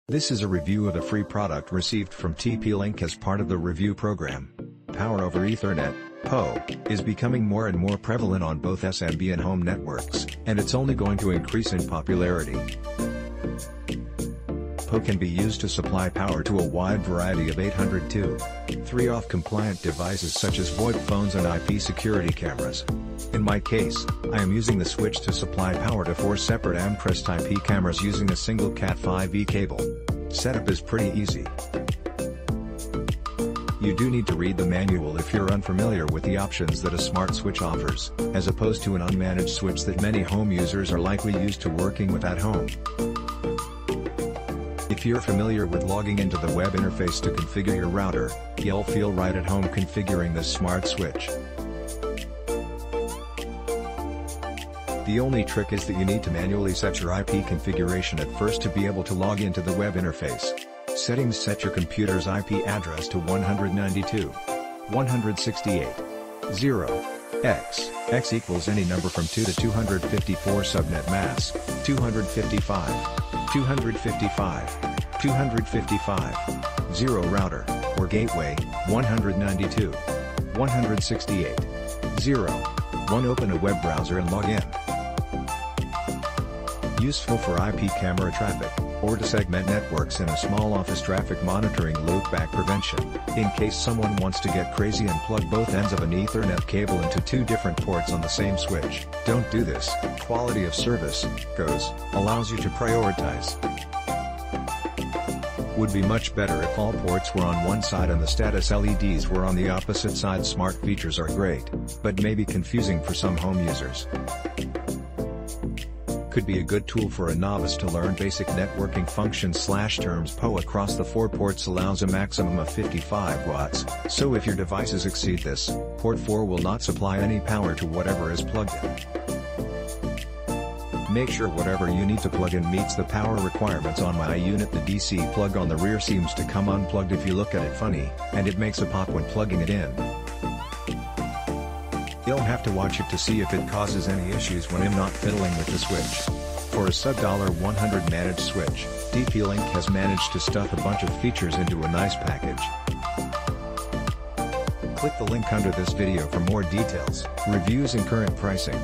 This is a review of a free product received from TP-Link as part of the review program. Power over Ethernet, PoE, is becoming more and more prevalent on both SMB and home networks, and it's only going to increase in popularity. PoE can be used to supply power to a wide variety of 802.3 compliant devices such as VoIP phones and IP security cameras. In my case, I am using the switch to supply power to 4 separate Amcrest IP cameras using a single Cat5e cable. Setup is pretty easy. You do need to read the manual if you're unfamiliar with the options that a smart switch offers, as opposed to an unmanaged switch that many home users are likely used to working with at home. If you're familiar with logging into the web interface to configure your router, you'll feel right at home configuring this smart switch. The only trick is that you need to manually set your IP configuration at first to be able to log into the web interface. Settings: set your computer's IP address to 192.168.0.x. X equals any number from 2 to 254. Subnet mask: 255. 255. 255. 0 router, or gateway: 192. 168. 0. 1. Open a web browser and log in. Useful for IP camera traffic, or to segment networks in a small office traffic monitoring loopback prevention, in case someone wants to get crazy and plug both ends of an Ethernet cable into 2 different ports on the same switch. Don't do this. Quality of service, GOES, allows you to prioritize. Would be much better if all ports were on one side and the status LEDs were on the opposite side. Smart features are great, but may be confusing for some home users. Could be a good tool for a novice to learn basic networking functions/terms. PoE across the 4 ports allows a maximum of 55 watts, so if your devices exceed this, port 4 will not supply any power to whatever is plugged in. Make sure whatever you need to plug in meets the power requirements on my unit. The DC plug on the rear seems to come unplugged if you look at it funny, and it makes a pop when plugging it in. You'll have to watch it to see if it causes any issues when I'm not fiddling with the switch. For a sub $100 managed switch, TP-Link has managed to stuff a bunch of features into a nice package. Click the link under this video for more details, reviews and current pricing.